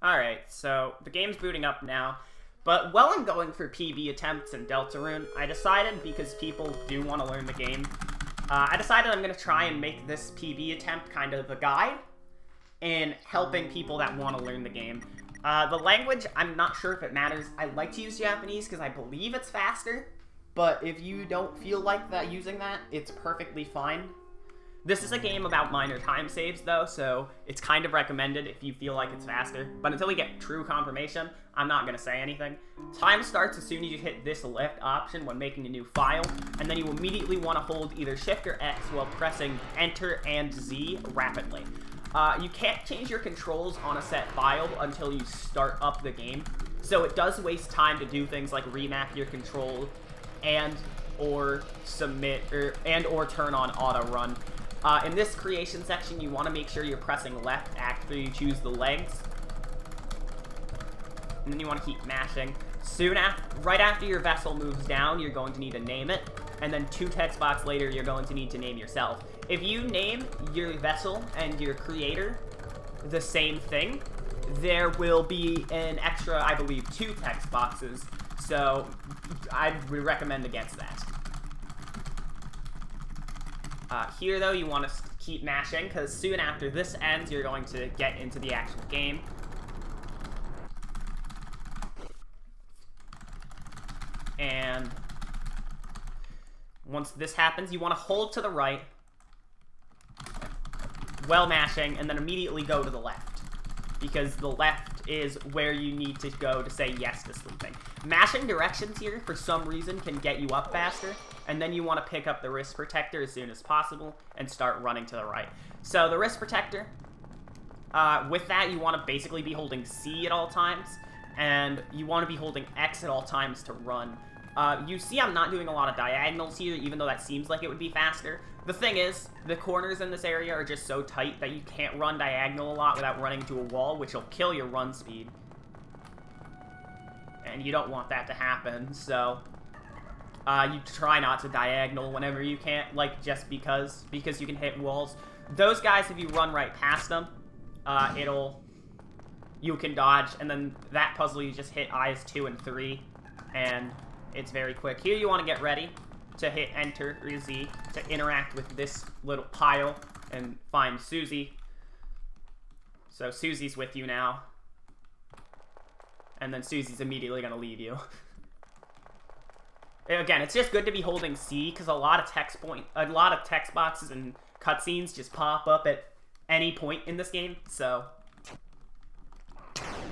Alright, so the game's booting up now, but while I'm going for PB attempts in Deltarune, I decided, because people do want to learn the game, I decided I'm going to try and make this PB attempt kind of a guide in helping people that want to learn the game. The language, I'm not sure if it matters. I like to use Japanese because I believe it's faster, but if you don't feel like that using that, it's perfectly fine. This is a game about minor time saves, though, so it's kind of recommended if you feel like it's faster. But until we get true confirmation, I'm not going to say anything. Time starts as soon as you hit this left option when making a new file, and then you immediately want to hold either Shift or X while pressing Enter and Z rapidly. You can't change your controls on a set file until you start up the game, so it does waste time to do things like remap your control and or submit or turn on auto run. In this creation section, you want to make sure you're pressing left after you choose the legs. And then you want to keep mashing. Right after your vessel moves down, you're going to need to name it. And then 2 text boxes later, you're going to need to name yourself. If you name your vessel and your creator the same thing, there will be an extra, I believe, 2 text boxes. So I would recommend against that. Here, though, you want to keep mashing, because soon after this ends, you're going to get into the actual game. And once this happens, you want to hold to the right, while mashing, and then immediately go to the left, because the left is where you need to go to say yes to sleeping. Mashing directions here, for some reason, can get you up faster, and then you want to pick up the wrist protector as soon as possible and start running to the right. So the wrist protector, with that, you want to basically be holding C at all times, and you want to be holding X at all times to run. You see I'm not doing a lot of diagonals here, even though that seems like it would be faster. The thing is, the corners in this area are just so tight that you can't run diagonal a lot without running into a wall, which will kill your run speed. And you don't want that to happen, so you try not to diagonal whenever you can't, like, just because you can hit walls. Those guys, if you run right past them, you can dodge, and then that puzzle you just hit eyes 2 and 3, and it's very quick. Here you want to get ready to hit Enter or Z to interact with this little pile and find Susie. So Susie's with you now. And then Susie's immediately going to leave you. Again, it's just good to be holding C, because a lot of text boxes and cutscenes just pop up at any point in this game, so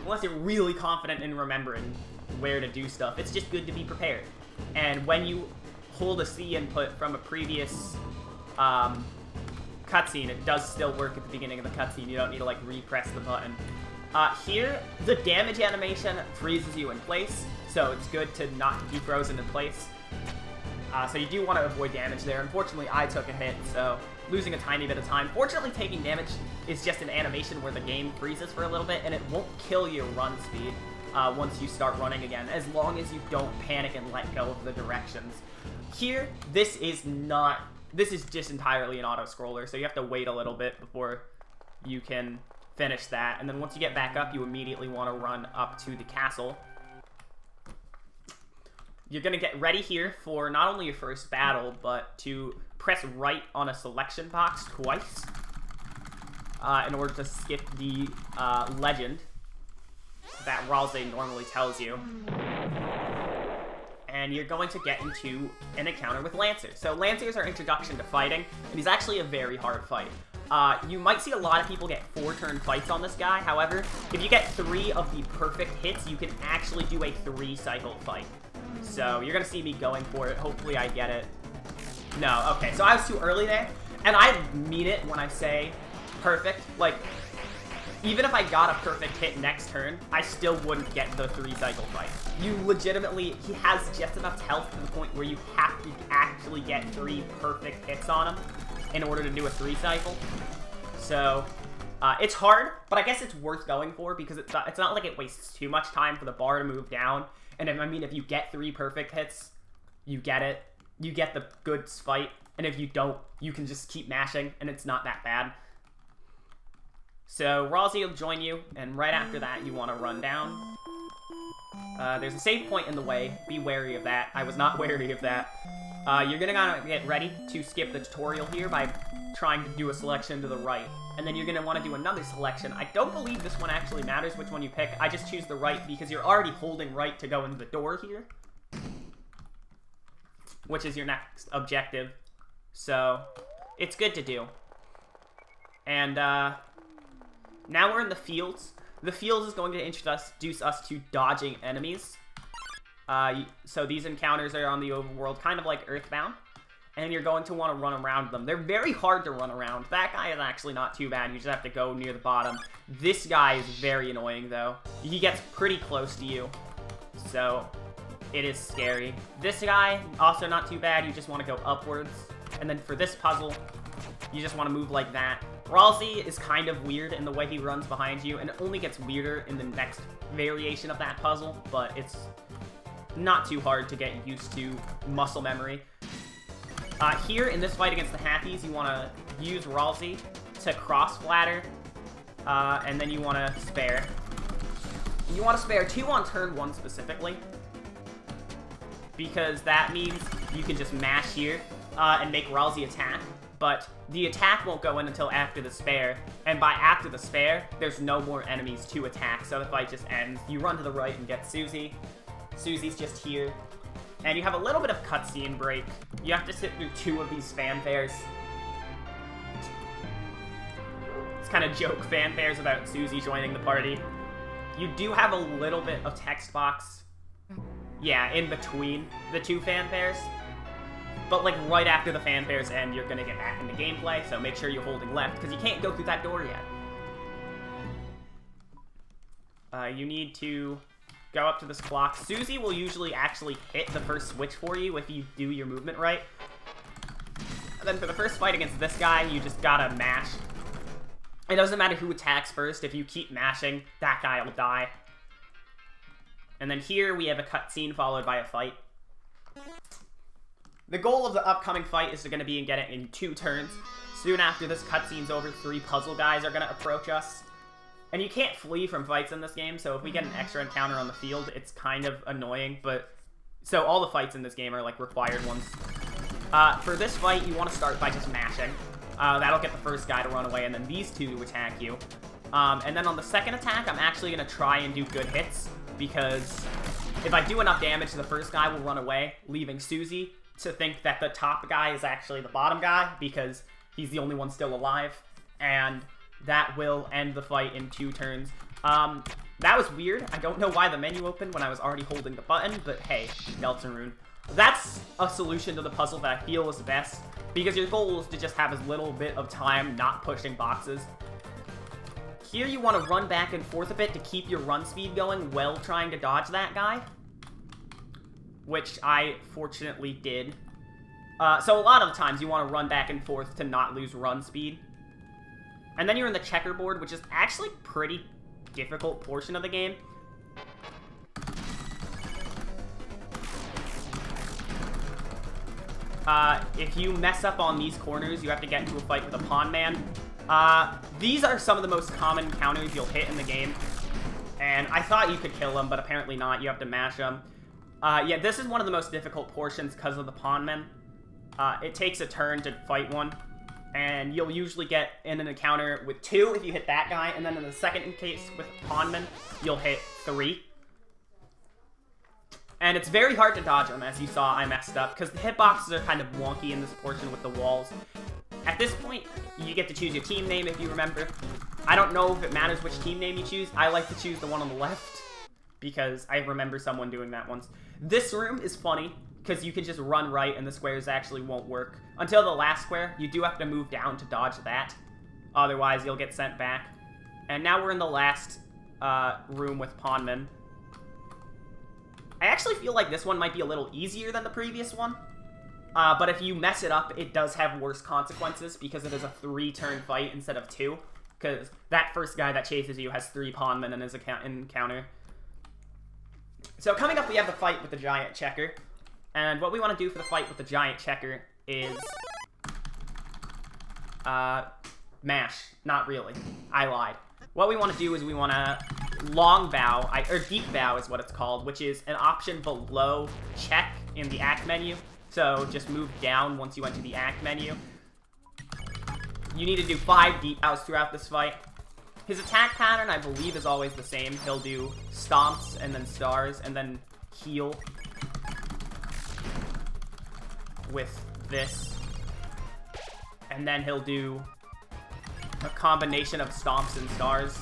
unless you're really confident in remembering where to do stuff, it's just good to be prepared. And when you hold a C input from a previous cutscene, it does still work at the beginning of the cutscene. You don't need to, like, repress the button. Here, the damage animation freezes you in place, so it's good to not be frozen in place. So you do want to avoid damage there. Unfortunately, I took a hit, so losing a tiny bit of time. Fortunately, taking damage is just an animation where the game freezes for a little bit, and it won't kill your run speed once you start running again, as long as you don't panic and let go of the directions. Here, this is just entirely an auto-scroller, so you have to wait a little bit before you can finish that. And then once you get back up, you immediately want to run up to the castle. You're going to get ready here for not only your first battle, but to press right on a selection box twice in order to skip the legend that Ralze normally tells you. And you're going to get into an encounter with Lancers. So Lancers are introduction to fighting, and he's actually a very hard fight. You might see a lot of people get 4-turn fights on this guy. However, if you get 3 of the perfect hits, you can actually do a 3-cycle fight. So you're going to see me going for it. Hopefully I get it. No, okay, so I was too early there. And I mean it when I say perfect. Like, even if I got a perfect hit next turn, I still wouldn't get the 3-cycle fight. You legitimately, he has just enough health to the point where you have to actually get 3 perfect hits on him in order to do a 3-cycle. So, it's hard, but I guess it's worth going for, because it's not like it wastes too much time for the bar to move down. And if you get 3 perfect hits, you get it. You get the good fight. And if you don't, you can just keep mashing, and it's not that bad. So Ralsei will join you, and right after that, you want to run down. There's a save point in the way. Be wary of that. I was not wary of that. You're gonna gotta get ready to skip the tutorial here by trying to do a selection to the right. And then you're gonna want to do another selection. I don't believe this one actually matters which one you pick. I just choose the right because you're already holding right to go into the door here, which is your next objective. So it's good to do. And now we're in the fields. The fields is going to introduce us to dodging enemies. So these encounters are on the overworld, kind of like Earthbound. And you're going to want to run around them. They're very hard to run around. That guy is actually not too bad. You just have to go near the bottom. This guy is very annoying, though. He gets pretty close to you. So it is scary. This guy, also not too bad. You just want to go upwards. And then for this puzzle, you just want to move like that. Ralsei is kind of weird in the way he runs behind you, and it only gets weirder in the next variation of that puzzle, but it's not too hard to get used to muscle memory. Here, in this fight against the Happies, you want to use Ralsei to cross-flatter, and then you want to spare. You want to spare 2 on turn 1 specifically, because that means you can just mash here and make Ralsei attack. But the attack won't go in until after the spare, and by after the spare, there's no more enemies to attack, so the fight just ends. You run to the right and get Susie. Susie's just here. And you have a little bit of cutscene break. You have to sit through 2 of these fanfares. It's kind of joke fanfares about Susie joining the party. You do have a little bit of text box, yeah, in between the 2 fanfares. But, like, right after the fanfares end, you're gonna get back into gameplay, so make sure you're holding left, because you can't go through that door yet. You need to go up to this clock. Susie will usually actually hit the first switch for you if you do your movement right. And then for the first fight against this guy, you just gotta mash. It doesn't matter who attacks first. If you keep mashing, that guy will die. And then here, we have a cutscene followed by a fight. The goal of the upcoming fight is going to be to get it in 2 turns. Soon after this cutscene's over, 3 puzzle guys are going to approach us. And you can't flee from fights in this game, so if we get an extra encounter on the field, it's kind of annoying, but... So all the fights in this game are, like, required ones. For this fight, you want to start by just mashing. That'll get the first guy to run away, and then these 2 to attack you. And then on the second attack, I'm actually going to try and do good hits, because if I do enough damage, the first guy will run away, leaving Susie to think that the top guy is actually the bottom guy, because he's the only one still alive, and that will end the fight in 2 turns. That was weird. I don't know why the menu opened when I was already holding the button, but hey, Deltarune. That's a solution to the puzzle that I feel is best, because your goal is to just have as little bit of time not pushing boxes. Here you want to run back and forth a bit to keep your run speed going while trying to dodge that guy, which I fortunately did. So a lot of the times you want to run back and forth to not lose run speed. And then you're in the checkerboard, which is actually a pretty difficult portion of the game. If you mess up on these corners, you have to get into a fight with a pawn man. These are some of the most common counters you'll hit in the game. And I thought you could kill them, but apparently not. You have to mash them. Yeah, this is one of the most difficult portions because of the pawn men. It takes a turn to fight one. And you'll usually get in an encounter with 2 if you hit that guy. And then in the second case with pawnman, you'll hit 3. And it's very hard to dodge them, as you saw I messed up, because the hitboxes are kind of wonky in this portion with the walls. At this point, you get to choose your team name if you remember. I don't know if it matters which team name you choose. I like to choose the one on the left, because I remember someone doing that once. This room is funny, because you can just run right and the squares actually won't work. Until the last square, you do have to move down to dodge that. Otherwise, you'll get sent back. And now we're in the last room with pawnmen. I actually feel like this one might be a little easier than the previous one. But if you mess it up, it does have worse consequences because it is a 3-turn fight instead of 2. Because that first guy that chases you has 3 pawnmen in his encounter. So coming up, we have the fight with the giant checker. And what we want to do for the fight with the giant checker is... mash. Not really. I lied. what we want to do is we want to long bow, or deep bow is what it's called, which is an option below check in the act menu. So just move down once you enter the act menu. You need to do 5 deep bows throughout this fight. His attack pattern, I believe, is always the same. He'll do stomps and then stars and then heal with this. And then he'll do a combination of stomps and stars.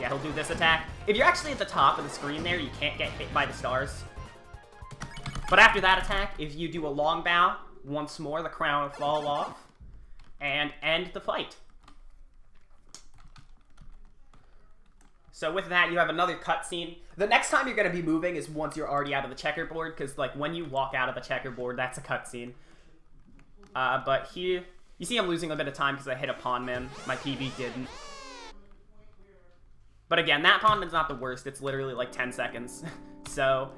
Yeah, he'll do this attack. If you're actually at the top of the screen there, you can't get hit by the stars. But after that attack, if you do a long bow, once more the crown will fall off and end the fight. So with that, you have another cutscene. The next time you're going to be moving is once you're already out of the checkerboard, because like when you walk out of the checkerboard, that's a cutscene. But here, you see I'm losing a bit of time because I hit a pawn man. My PB didn't. But again, that pawn man's not the worst. It's literally like 10 seconds. So,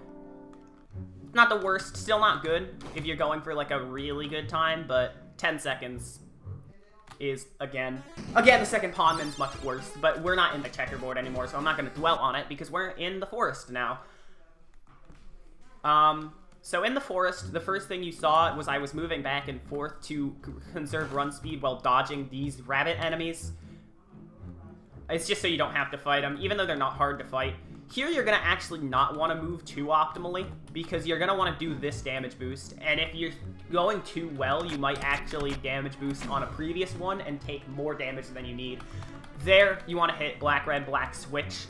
not the worst. Still not good if you're going for like a really good time, but 10 seconds is, again, the second pawn man's much worse. But we're not in the checkerboard anymore, so I'm not going to dwell on it because we're in the forest now. So in the forest, the first thing you saw was I was moving back and forth to conserve run speed while dodging these rabbit enemies. It's just so you don't have to fight them, even though they're not hard to fight. Here you're going to actually not want to move too optimally, because you're going to want to do this damage boost. And if you're going too well, you might actually damage boost on a previous one and take more damage than you need. There, you want to hit black, red, black switch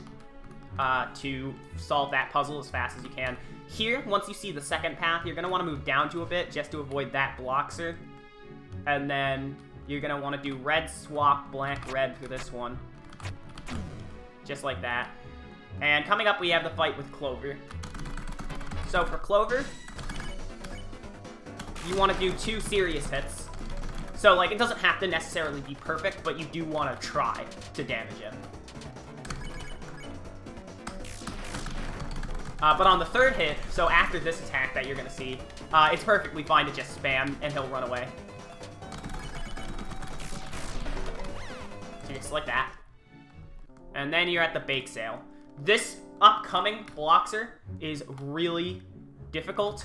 to solve that puzzle as fast as you can. Here, once you see the second path, you're going to want to move down to a bit just to avoid that bloxer. And then you're going to want to do red, swap, black, red for this one. Just like that. And coming up, we have the fight with Clover. So for Clover, you want to do 2 serious hits. So, like, it doesn't have to necessarily be perfect, but you do want to try to damage him. But on the third hit, so after this attack that you're going to see, it's perfectly fine to just spam, and he'll run away. Just like that. And then you're at the bake sale. This upcoming bloxer is really difficult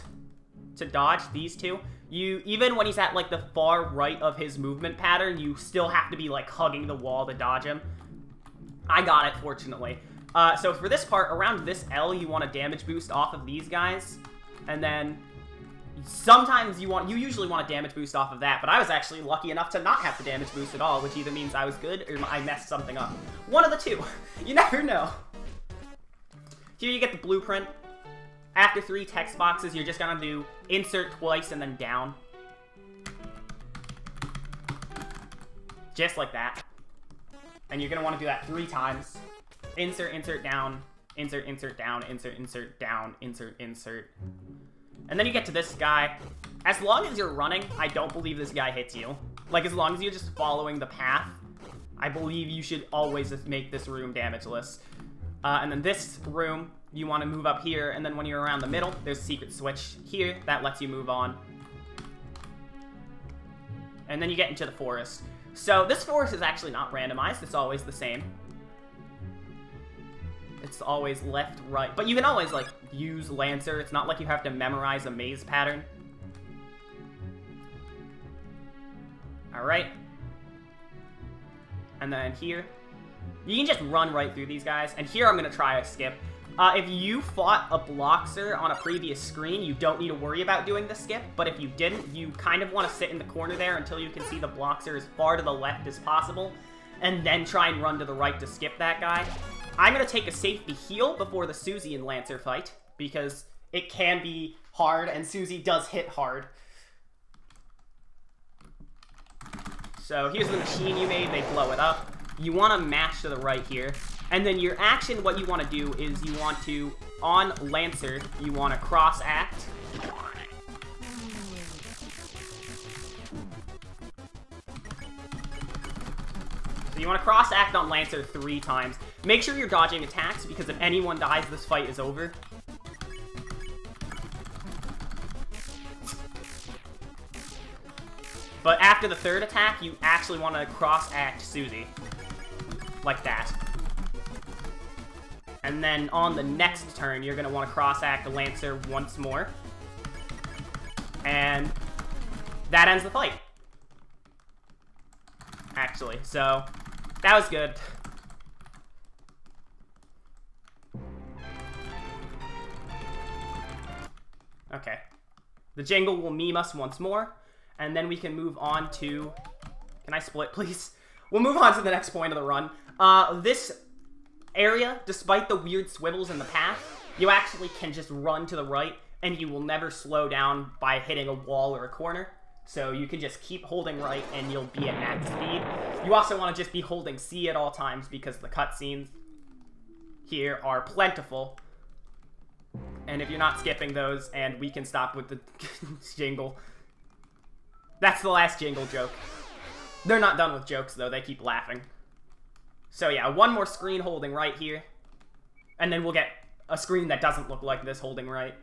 to dodge, these two. Even when he's at, like, the far right of his movement pattern, you still have to be, like, hugging the wall to dodge him. I got it, fortunately. So for this part, around this L, you want to damage boost off of these guys. And then sometimes you usually want to damage boost off of that, but I was actually lucky enough to not have to damage boost at all, which either means I was good or I messed something up. One of the two. You never know. Here you get the blueprint. After 3 text boxes, you're just gonna do insert twice and then down. Just like that. And you're gonna want to do that 3 times. Insert, insert, down, insert, insert, down, insert, insert, down, insert, insert. And then you get to this guy. As long as you're running, I don't believe this guy hits you. Like, as long as you're just following the path, I believe you should always just make this room damageless. And then this room, you want to move up here, and then when you're around the middle, there's a secret switch here that lets you move on. And then you get into the forest. So this forest is actually not randomized, it's always the same. It's always left, right. But you can always, like, use Lancer. It's not like you have to memorize a maze pattern. Alright. And then here. You can just run right through these guys. And here I'm going to try a skip. If you fought a bloxer on a previous screen, you don't need to worry about doing the skip. But if you didn't, you kind of want to sit in the corner there until you can see the bloxer as far to the left as possible. And then try and run to the right to skip that guy. I'm going to take a safety heal before the Susie and Lancer fight, because it can be hard, and Susie does hit hard. So here's the machine you made, they blow it up. You want to mash to the right here. And then your action, what you want to do is you want to, on Lancer, you want to cross-act. So you want to cross-act on Lancer 3 times. Make sure you're dodging attacks, because if anyone dies, this fight is over. But after the third attack, you actually want to cross-act Susie. Like that. And then on the next turn, you're going to want to cross-act Lancer once more. And that ends the fight. Actually, so that was good. Okay. The jingle will meme us once more, and then we can move on to... Can I split, please? We'll move on to the next point of the run. This area, despite the weird swivels in the path, you actually can just run to the right, and you will never slow down by hitting a wall or a corner. So you can just keep holding right, and you'll be at max speed. You also want to just be holding C at all times, because the cutscenes here are plentiful. And if you're not skipping those, and we can stop with the jingle. That's the last jingle joke. They're not done with jokes, though. They keep laughing. So yeah, one more screen holding right here. And then we'll get a screen that doesn't look like this holding right.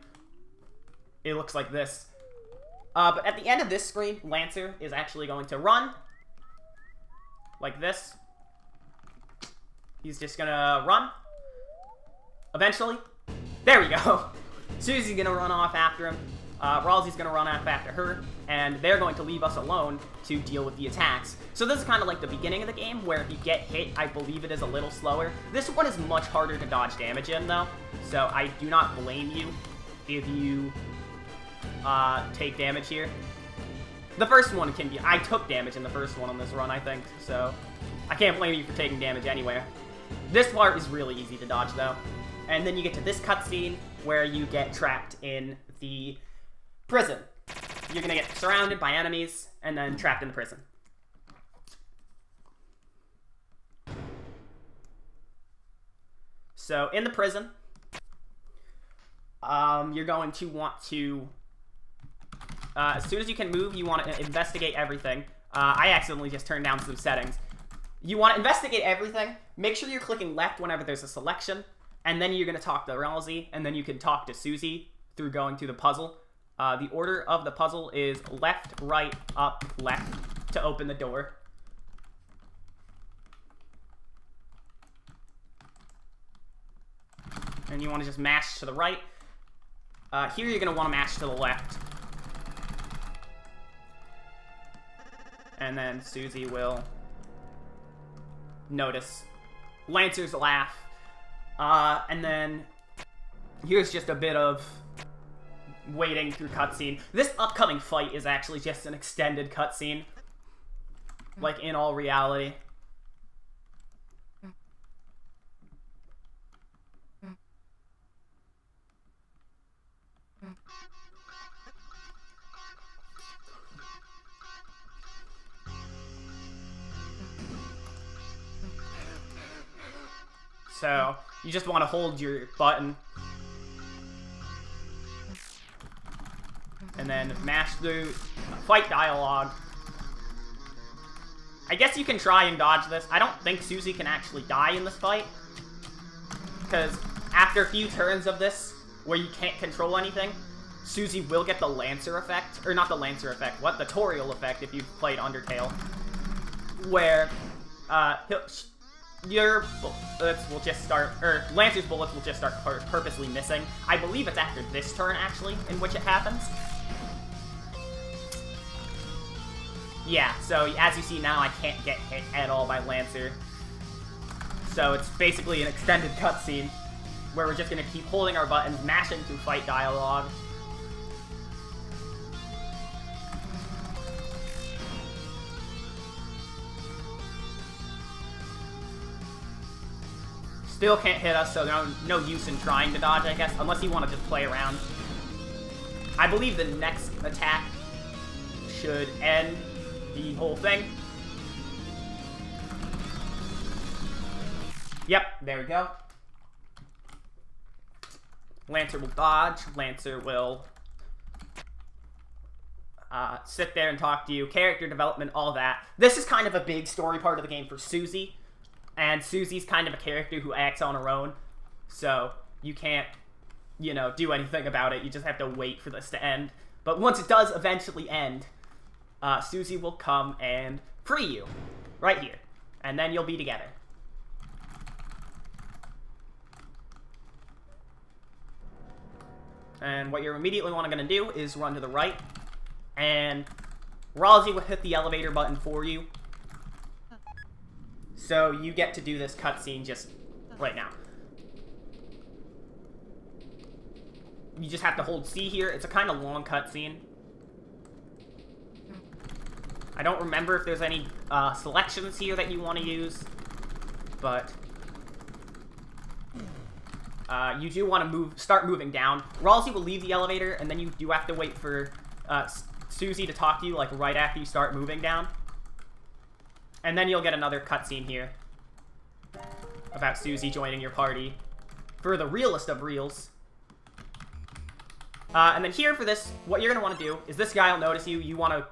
It looks like this. But at the end of this screen, Lancer is actually going to run. Like this. He's just gonna run. Eventually. There we go. Susie's gonna run off after him. Ralsei's gonna run off after her. And they're going to leave us alone to deal with the attacks. So this is kind of like the beginning of the game, where if you get hit, I believe it is a little slower. This one is much harder to dodge damage in, though. So I do not blame you if you take damage here. The first one can be... I took damage in the first one on this run, I think. So I can't blame you for taking damage anywhere. This part is really easy to dodge, though. And then you get to this cutscene where you get trapped in the prison. You're gonna get surrounded by enemies and then trapped in the prison. So in the prison, you're going to want to, as soon as you can move, you want to investigate everything. I accidentally just turned down some settings. You want to investigate everything. Make sure you're clicking left whenever there's a selection. And then you're going to talk to Ralsei, and then you can talk to Susie through going through the puzzle. The order of the puzzle is left, right, up, left to open the door. And you want to just mash to the right. Here you're going to want to mash to the left. And then Susie will notice Lancer's laugh. And then here's just a bit of waiting through cutscene. This upcoming fight is actually just an extended cutscene. Like, in all reality. So, you just want to hold your button. And then mash through fight dialogue. I guess you can try and dodge this. I don't think Susie can actually die in this fight. Because after a few turns of this, where you can't control anything, Susie will get the Lancer effect. Or not the Lancer effect, what? The Toriel effect if you've played Undertale. Where, your bullets will just start, or Lancer's bullets will just start purposely missing. I believe it's after this turn, actually, in which it happens. Yeah, so as you see now, I can't get hit at all by Lancer. So it's basically an extended cutscene, where we're just going to keep holding our buttons, mashing through fight dialogue. Still can't hit us, so no use in trying to dodge, I guess, unless you want to just play around. I believe the next attack should end the whole thing. Yep, there we go. Lancer will dodge. Lancer will sit there and talk to you. Character development, all that. This is kind of a big story part of the game for Susie. And Susie's kind of a character who acts on her own. So you can't, you know, do anything about it. You just have to wait for this to end. But once it does eventually end, Susie will come and free you. Right here. And then you'll be together. And what you're immediately going to do is run to the right. And Ralsei will hit the elevator button for you. So you get to do this cutscene just right now. You just have to hold C here. It's a kind of long cutscene. I don't remember if there's any selections here that you want to use, but you do want to start moving down. Ralsei will leave the elevator, and then you do have to wait for Susie to talk to you, like right after you start moving down. And then you'll get another cutscene here about Susie joining your party for the realest of reals. And then here for this, what you're going to want to do is this guy will notice you. You want to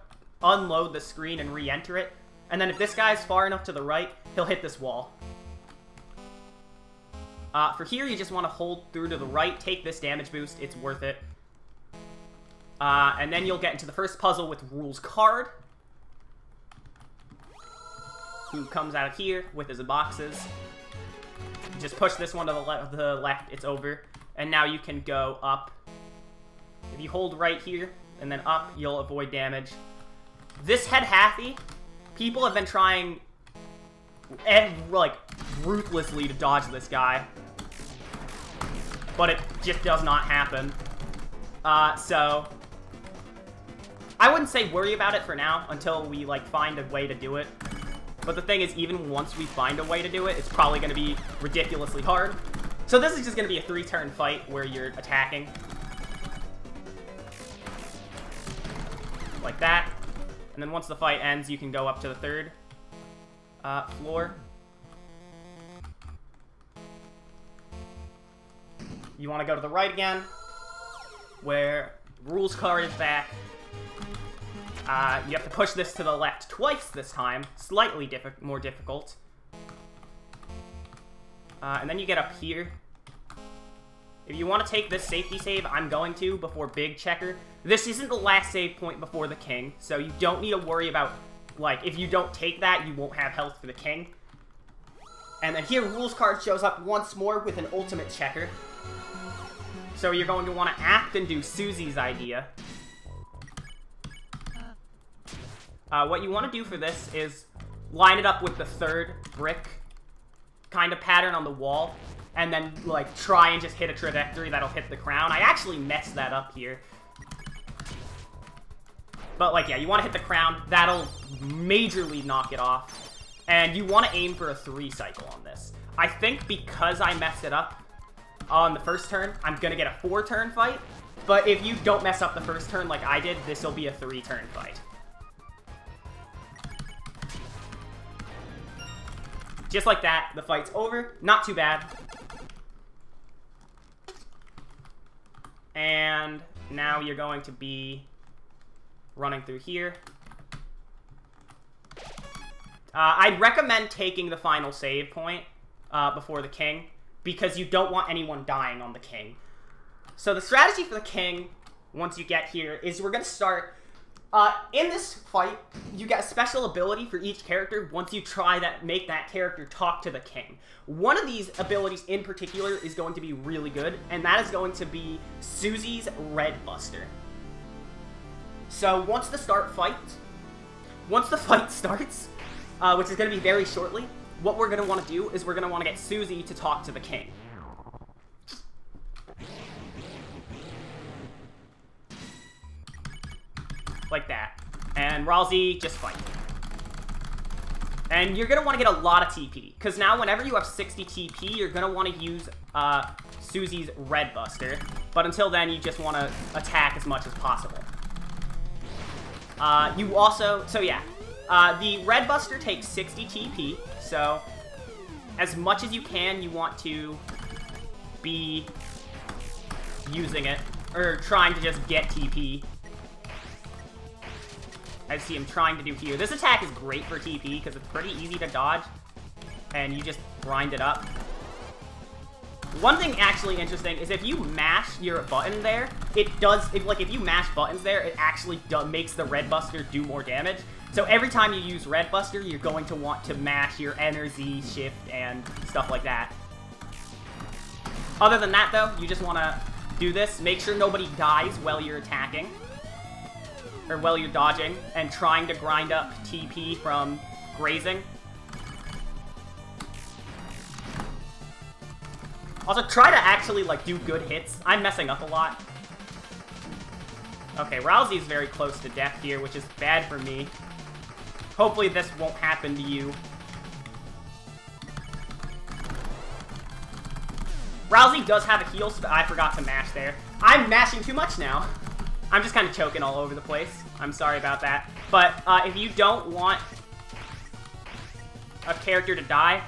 unload the screen and re-enter it. And then if this guy's far enough to the right, he'll hit this wall. For here, you just want to hold through to the right, take this damage boost. It's worth it. And then you'll get into the first puzzle with Rule's card, who comes out of here with his boxes. Just push this one to the left, it's over. And now you can go up. If you hold right here and then up, you'll avoid damage. This head halfy, people have been trying like ruthlessly to dodge this guy, but it just does not happen. So I wouldn't say worry about it for now until we like find a way to do it. But the thing is, even once we find a way to do it, it's probably going to be ridiculously hard. So this is just going to be a 3-turn fight where you're attacking. Like that. And then once the fight ends, you can go up to the third floor. You want to go to the right again, where Rule's card is back. You have to push this to the left twice this time. Slightly more difficult. And then you get up here. If you want to take this safety save, I'm going to before Big Checker. This isn't the last save point before the King, so you don't need to worry about, like, if you don't take that, you won't have health for the King. And then here, Rule's card shows up once more with an ultimate checker. So you're going to want to act and do Susie's idea. What you want to do for this is line it up with the third brick kind of pattern on the wall, and then, like, try and just hit a trajectory that'll hit the crown. I actually messed that up here. But, like, yeah, you want to hit the crown. That'll majorly knock it off. And you want to aim for a 3 cycle on this. I think because I messed it up on the first turn, I'm going to get a 4-turn fight. But if you don't mess up the first turn like I did, this will be a 3-turn fight. Just like that, the fight's over. Not too bad. And now you're going to be running through here. I'd recommend taking the final save point before the King, because you don't want anyone dying on the King. So the strategy for the King, once you get here, is we're going to start... in this fight, you get a special ability for each character once you try that, make that character talk to the King. One of these abilities in particular is going to be really good, and that is going to be Susie's Red Buster. So once the fight starts, which is going to be very shortly, what we're going to want to do is we're going to want to get Susie to talk to the King. Like that. And Ralsei, just fight. And you're going to want to get a lot of TP, because now whenever you have 60 TP, you're going to want to use Susie's Red Buster. But until then, you just want to attack as much as possible. You also... So yeah. The Red Buster takes 60 TP, so as much as you can, you want to be using it, or trying to just get TP. I see him trying to do here. This attack is great for TP because it's pretty easy to dodge, and you just grind it up. One thing actually interesting is if you mash your button there, it does, if you mash buttons there, it actually makes the red buster do more damage. So every time you use red buster, you're going to want to mash your Enter, Z, Shift, and stuff like that. Other than that, though, you just want to do this. Make sure nobody dies while you're attacking. Or while you're dodging, and trying to grind up TP from grazing. Also, try to actually, like, do good hits. I'm messing up a lot. Okay, Rousey's very close to death here, which is bad for me. Hopefully this won't happen to you. Rousey does have a heal, so I forgot to mash there. I'm mashing too much now. I'm just kind of choking all over the place. I'm sorry about that. But if you don't want a character to die,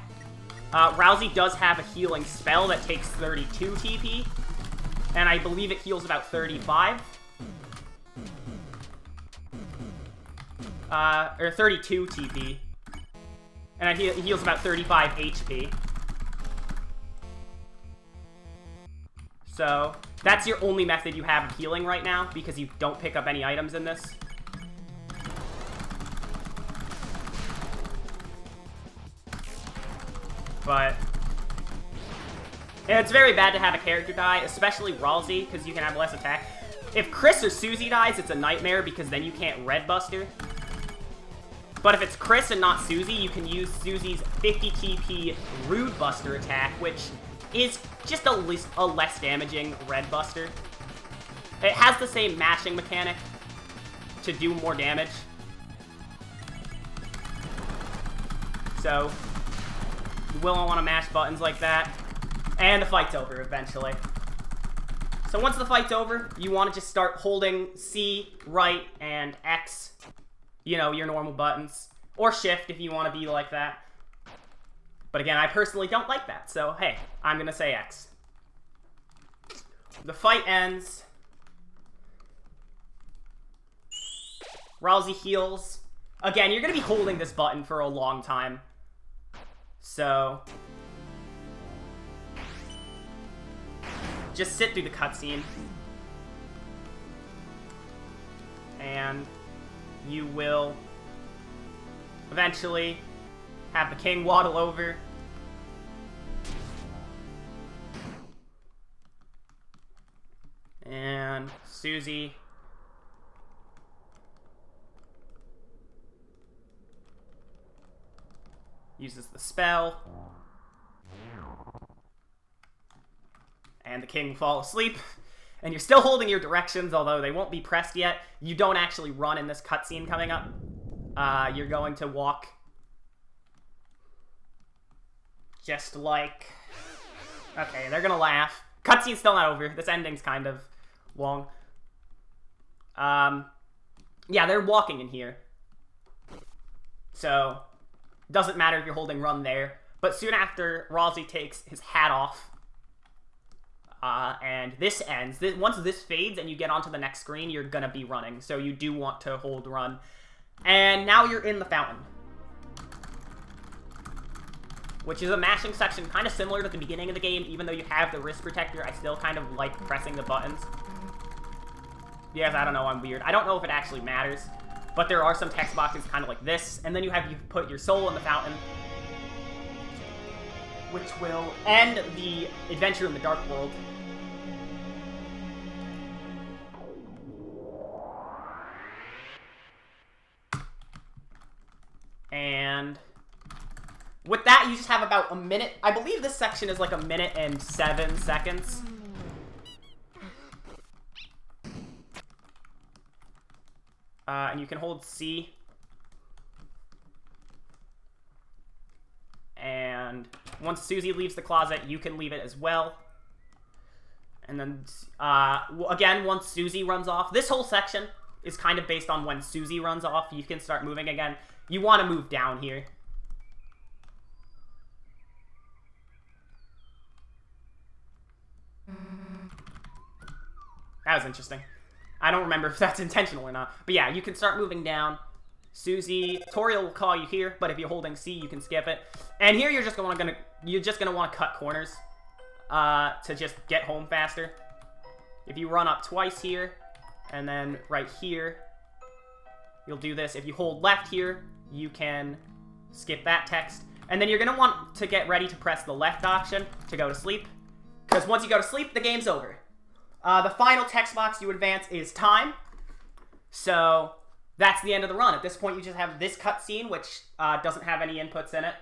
Rousey does have a healing spell that takes 32 TP, and I believe it heals about 35. Or 32 TP. And it heals about 35 HP. So, that's your only method you have of healing right now, because you don't pick up any items in this. But it's very bad to have a character die, especially Rousey, because you can have less attack. If Chris or Susie dies, it's a nightmare, because then you can't Red Buster. But if it's Chris and not Susie, you can use Susie's 50 TP Rude Buster attack, which is just a less damaging Red Buster. It has the same mashing mechanic to do more damage. So, you will want to mash buttons like that. And the fight's over eventually. So once the fight's over, you want to just start holding C, right, and X. You know, your normal buttons. Or Shift if you want to be like that. But again, I personally don't like that, so hey, I'm going to say X. The fight ends. Rousey heals. Again, you're going to be holding this button for a long time. So just sit through the cutscene. And you will eventually have the king waddle over. And Susie uses the spell. And the king will fall asleep. And you're still holding your directions, although they won't be pressed yet. You don't actually run in this cutscene coming up. You're going to walk just like... Okay, they're gonna laugh. Cutscene's still not over. This ending's kind of long. Yeah, they're walking in here. So, doesn't matter if you're holding run there. But soon after, Rousey takes his hat off. And this ends. Once this fades and you get onto the next screen, you're gonna be running. So you do want to hold run. And now you're in the fountain. Which is a mashing section kind of similar to the beginning of the game. Even though you have the wrist protector, I still kind of like pressing the buttons. Yes, I don't know, I'm weird. I don't know if it actually matters. But there are some text boxes kind of like this. And then you put your soul in the fountain. Which will end the adventure in the Dark World. And with that, you just have about a minute. I believe this section is like a minute and 7 seconds. And you can hold C. And once Susie leaves the closet, you can leave it as well. And then, again, once Susie runs off, this whole section is kind of based on when Susie runs off. You can start moving again. You want to move down here. That was interesting. I don't remember if that's intentional or not. But yeah, you can start moving down. Susie, Toriel will call you here, but if you're holding C, you can skip it. And here you're just gonna want to cut corners. to just get home faster. If you run up twice here, and then right here, you'll do this. If you hold left here, you can skip that text. And then you're going to want to get ready to press the left option to go to sleep. Because once you go to sleep, the game's over. The final text box you advance is time. So that's the end of the run. At this point, you just have this cutscene, which doesn't have any inputs in it.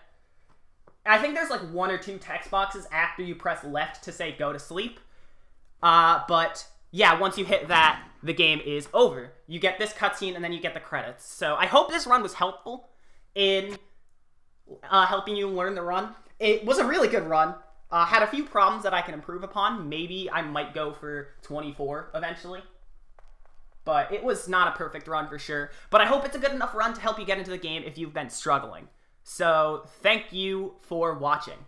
I think there's like 1 or 2 text boxes after you press left to say go to sleep. But yeah, once you hit that, the game is over. You get this cutscene and then you get the credits. So I hope this run was helpful in helping you learn the run. It was a really good run. Had a few problems that I can improve upon. Maybe I might go for 24 eventually. But it was not a perfect run for sure. But I hope it's a good enough run to help you get into the game if you've been struggling. So thank you for watching.